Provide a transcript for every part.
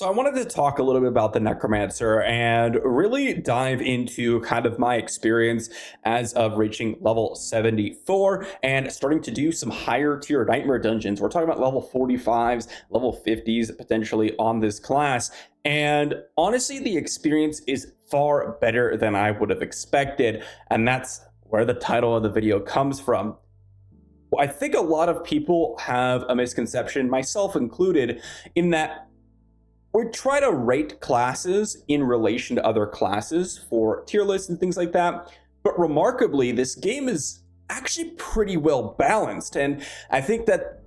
So I wanted to talk a little bit about the Necromancer and really dive into kind of my experience as of reaching level 74 and starting to do some higher tier nightmare dungeons. We're talking about level 45s, level 50s potentially on this class. And honestly, the experience is far better than I would have expected. And that's where the title of the video comes from. I think a lot of people have a misconception, myself included, in that we try to rate classes in relation to other classes for tier lists and things like that. But remarkably, this game is actually pretty well balanced. And I think that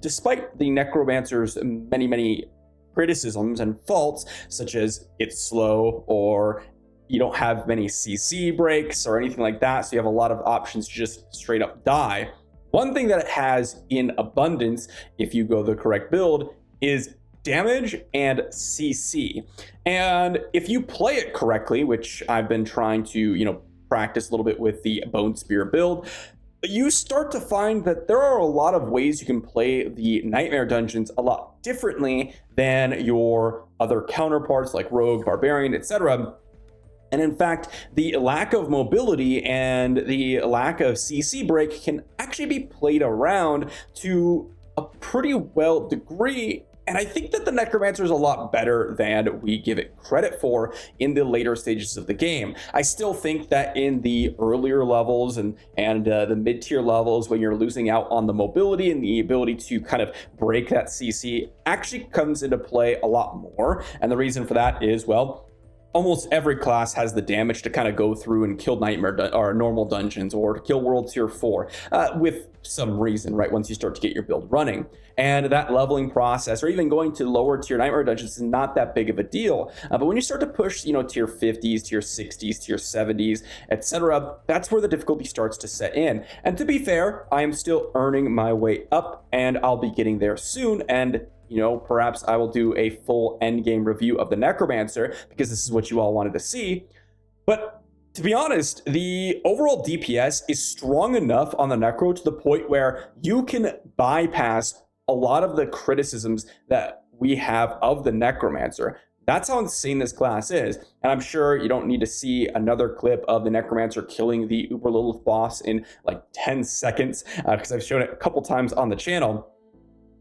despite the Necromancer's many criticisms and faults, such as it's slow or you don't have many CC breaks or anything like that, so you have a lot of options to just straight up die. One thing that it has in abundance, if you go the correct build, is damage and CC. And if you play it correctly, which I've been trying to, practice a little bit with the Bone Spear build, you start to find that there are a lot of ways you can play the Nightmare Dungeons a lot differently than your other counterparts like Rogue, Barbarian, etc. And in fact, the lack of mobility and the lack of CC break can actually be played around to a pretty well degree. And I think that the Necromancer is a lot better than we give it credit for in the later stages of the game. I still think that in the earlier levels and the mid-tier levels, when you're losing out on the mobility and the ability to kind of break that CC, actually comes into play a lot more. And the reason for that is, well, almost every class has the damage to kind of go through and kill or normal dungeons or to kill world tier 4 with some reason, right? Once you start to get your build running, and that leveling process or even going to lower tier nightmare dungeons is not that big of a deal. But when you start to push, tier 50s, tier 60s, tier 70s, etc., that's where the difficulty starts to set in. And to be fair, I am still earning my way up, and I'll be getting there soon. And perhaps I will do a full endgame review of the Necromancer because this is what you all wanted to see. But to be honest, the overall DPS is strong enough on the Necro to the point where you can bypass a lot of the criticisms that we have of the Necromancer. That's how insane this class is. And I'm sure you don't need to see another clip of the Necromancer killing the Uber Lilith boss in like 10 seconds because I've shown it a couple times on the channel.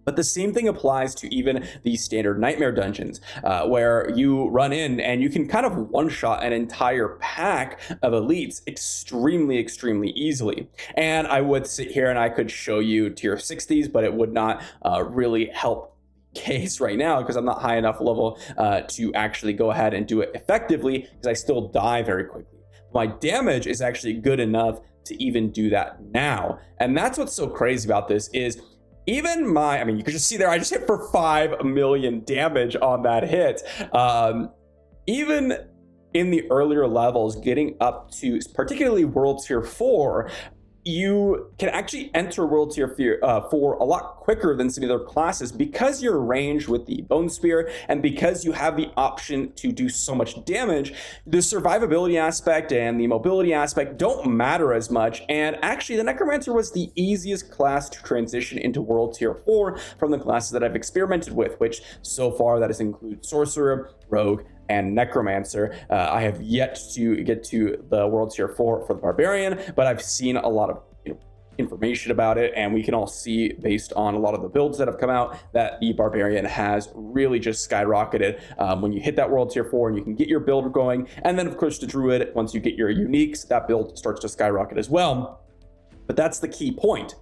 But the same thing applies to even the standard nightmare dungeons, where you run in and you can kind of one-shot an entire pack of elites extremely easily. And I would sit here and I could show you tier 60s, but it would not really help case right now because I'm not high enough level to actually go ahead and do it effectively because I still die very quickly. My damage is actually good enough to even do that now. And that's what's so crazy about this is even you could just see there, I just hit for 5 million damage on that hit. Even in the earlier levels, getting up to particularly World Tier 4, you can actually enter World Tier 4 a lot quicker than some other classes because you're ranged with the Bone Spear and because you have the option to do so much damage. The survivability aspect and the mobility aspect don't matter as much, and actually the Necromancer was the easiest class to transition into World Tier 4 from the classes that I've experimented with, which so far that has included Sorcerer, Rogue, and Necromancer. I have yet to get to the World Tier 4 for the Barbarian, but I've seen a lot of information about it, and we can all see based on a lot of the builds that have come out that the Barbarian has really just skyrocketed when you hit that World Tier 4 and you can get your build going. And then of course the Druid, once you get your uniques, that build starts to skyrocket as well. But that's the key point.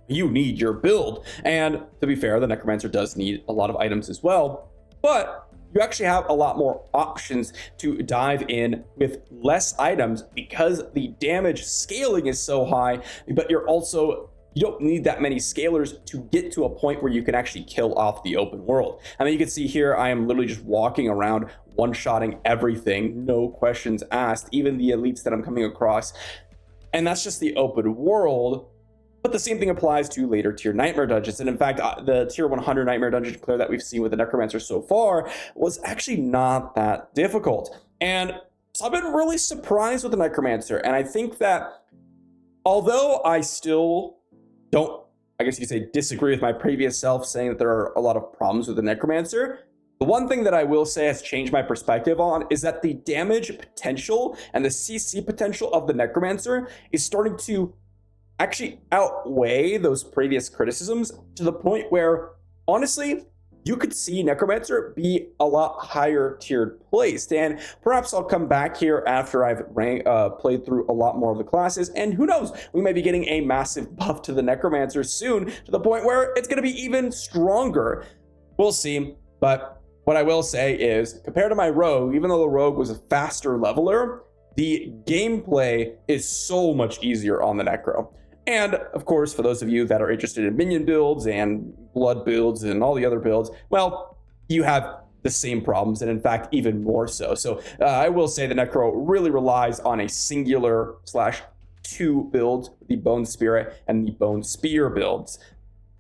You need your build. And to be fair, the Necromancer does need a lot of items as well, but you actually have a lot more options to dive in with less items because the damage scaling is so high, but you don't need that many scalers to get to a point where you can actually kill off the open world. I mean, you can see here, I am literally just walking around one-shotting everything, no questions asked, even the elites that I'm coming across. And that's just the open world. But the same thing applies to later tier nightmare dungeons. And in fact, the tier 100 nightmare dungeon clear that we've seen with the Necromancer so far was actually not that difficult. And so I've been really surprised with the Necromancer. And I think that although I still don't, I guess you could say, disagree with my previous self saying that there are a lot of problems with the Necromancer, The one thing that I will say has changed my perspective on is that the damage potential and the CC potential of the Necromancer is starting to actually outweigh those previous criticisms to the point where, honestly, you could see Necromancer be a lot higher tiered placed. And perhaps I'll come back here after I've played through a lot more of the classes. And who knows, we may be getting a massive buff to the Necromancer soon to the point where it's going to be even stronger. We'll see. But what I will say is, compared to my Rogue, even though the Rogue was a faster leveler, the gameplay is so much easier on the Necro. And of course, for those of you that are interested in minion builds and blood builds and all the other builds, well, you have the same problems, and in fact, even more so. So I will say the Necro really relies on a singular / 2 builds, the Bone Spirit and the Bone Spear builds.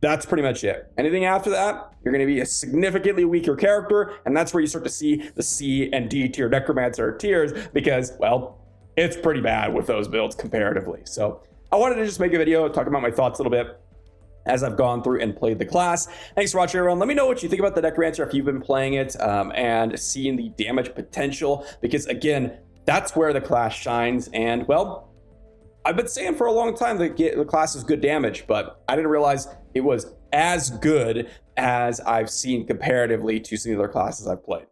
That's pretty much it. Anything after that, you're going to be a significantly weaker character, and that's where you start to see the C and D tier Necromancer tiers because, well, it's pretty bad with those builds comparatively. So I wanted to just make a video talking about my thoughts a little bit as I've gone through and played the class. Thanks for watching, everyone. Let me know what you think about the Necromancer if you've been playing it and seeing the damage potential, because again, that's where the class shines. And well, I've been saying for a long time that the class is good damage, but I didn't realize it was as good as I've seen comparatively to some other classes I've played.